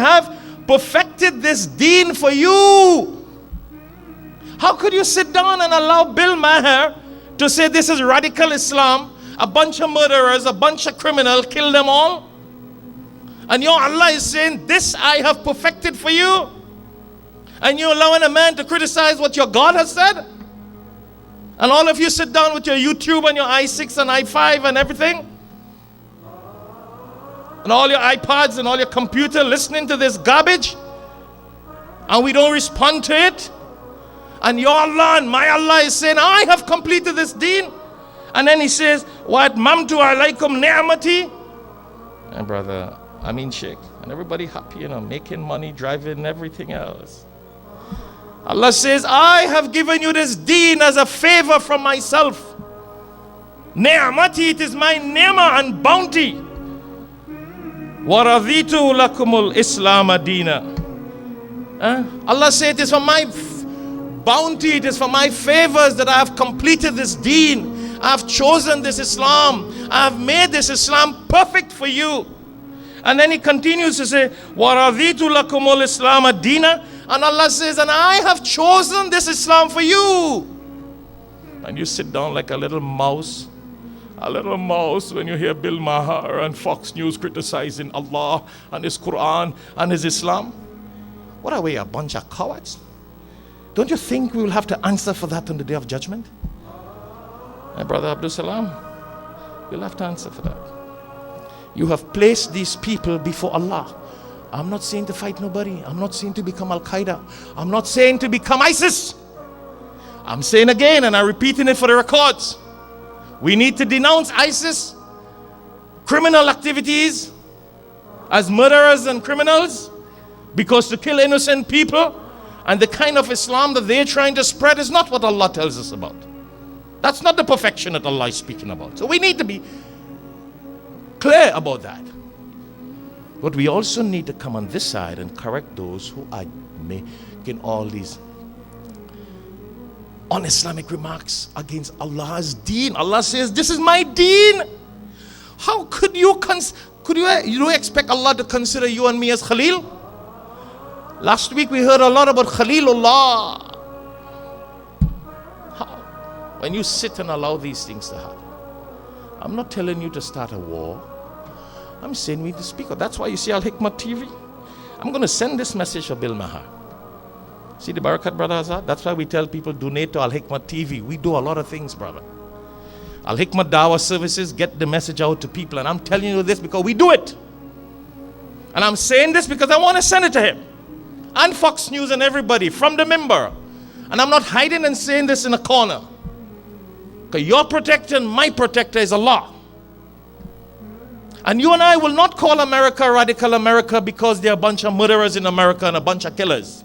have perfected this deen for you. How could you sit down and allow Bill Maher to say this is radical Islam, a bunch of murderers, a bunch of criminals, kill them all? And your Allah is saying, this I have perfected for you. And you're allowing a man to criticize what your God has said? And all of you sit down with your YouTube and your i6 and i5 and everything, and all your iPads and all your computer listening to this garbage, and we don't respond to it. And your Allah and my Allah is saying, I have completed this deen. And then he says, what mamtu alaikum ni'mati. And brother, I mean Sheikh, and everybody happy, making money, driving, everything else. Allah says, I have given you this deen as a favor from myself. Ni'mati, it is my ni'mah and bounty. Waraditu lakumul Islam dina. Allah said, it is for my bounty, it is for my favors that I have completed this deen. I have chosen this Islam. I have made this Islam perfect for you. And then he continues to say, وَرَضِيتُ لَكُمُ الْإِسْلَامَ دِينًا. And Allah says, and I have chosen this Islam for you. And you sit down like a little mouse when you hear Bill Maher and Fox News criticizing Allah and His Quran and His Islam. What are we, a bunch of cowards? Don't you think we will have to answer for that on the Day of Judgment? My brother Abdul Salam, you'll have to answer for that. You have placed these people before Allah. I'm not saying to fight nobody. I'm not saying to become Al-Qaeda. I'm not saying to become ISIS. I'm saying again, and I'm repeating it for the records. We need to denounce ISIS, criminal activities as murderers and criminals, because to kill innocent people and the kind of Islam that they're trying to spread is not what Allah tells us about. That's not the perfection that Allah is speaking about. So we need to be clear about that. But we also need to come on this side and correct those who are making all these un-Islamic remarks against Allah's deen. Allah says, this is my deen. How could you expect Allah to consider you and me as Khalil? Last week we heard a lot about Khalilullah. How? When you sit and allow these things to happen. I'm not telling you to start a war. I'm saying we need to speak up. That's why you see Alhikmat TV. I'm going to send this message to Bill Maher. See the Barakat, Brother Azad? That's why we tell people donate to Alhikmat TV. We do a lot of things, brother. Alhikmat Dawah services get the message out to people. And I'm telling you this because we do it. And I'm saying this because I want to send it to him. And Fox News and everybody from the member. And I'm not hiding and saying this in a corner. Because your protector and my protector is Allah. And you and I will not call America radical America because there are a bunch of murderers in America and a bunch of killers.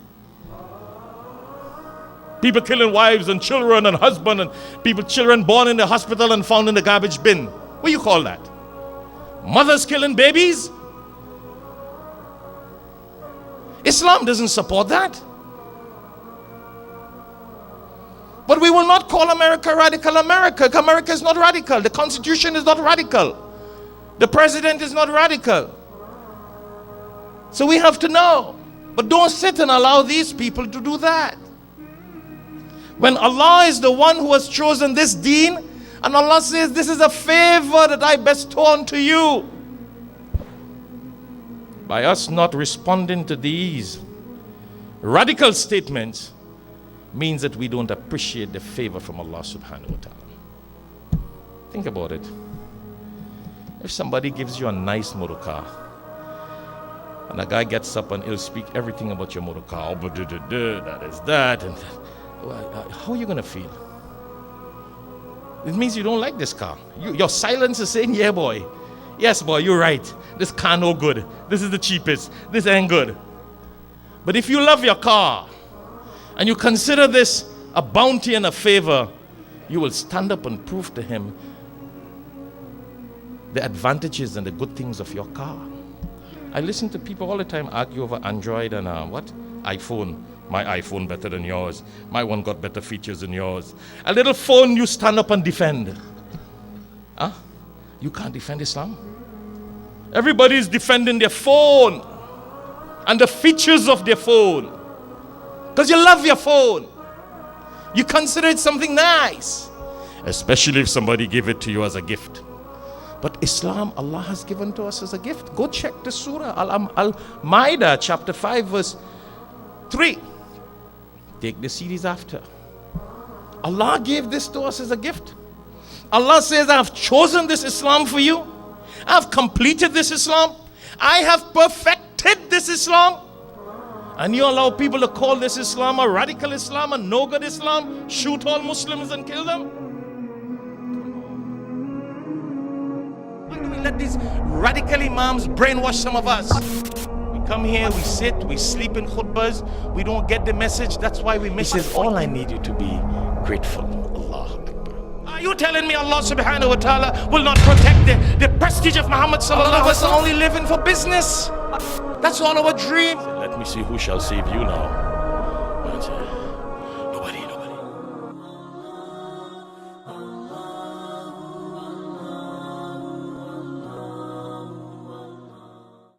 People killing wives and children and husbands, and children born in the hospital and found in the garbage bin. What do you call that? Mothers killing babies? Islam doesn't support that. But we will not call America radical America. America is not radical. The Constitution is not radical. The president is not radical. So we have to know. But don't sit and allow these people to do that. When Allah is the one who has chosen this deen, and Allah says, this is a favor that I bestow unto you. By us not responding to these radical statements means that we don't appreciate the favor from Allah subhanahu wa ta'ala. Think about it. If somebody gives you a nice motor car, and a guy gets up and he'll speak everything about your motor car, oh, that is that, and how are you going to feel? It means you don't like this car. Your silence is saying, yeah, boy. Yes, boy, you're right. This car no good. This is the cheapest. This ain't good. But if you love your car, and you consider this a bounty and a favor, you will stand up and prove to him the advantages and the good things of your car. I listen to people all the time argue over Android and iPhone. My iPhone better than yours. My one got better features than yours. A little phone you stand up and defend. Huh? You can't defend Islam. Everybody is defending their phone. and the features of their phone. Because you love your phone. You consider it something nice. Especially if somebody gave it to you as a gift. But Islam, Allah has given to us as a gift. Go check the surah, Al-Ma'idah, chapter 5, verse 3. Take the series after. Allah gave this to us as a gift. Allah says, I have chosen this Islam for you. I have completed this Islam. I have perfected this Islam. And you allow people to call this Islam a radical Islam, a no-good Islam, shoot all Muslims and kill them? Why do we let these radical imams brainwash some of us? We come here, we sit, we sleep in khutbahs, we don't get the message, that's why we miss it. He says, all I need you to be grateful. Allah Akbar. Are you telling me Allah subhanahu wa ta'ala will not protect the prestige of Muhammad sallallahu alaihi wasallam? Only living for business. That's all our dream. Let me see who shall save you now.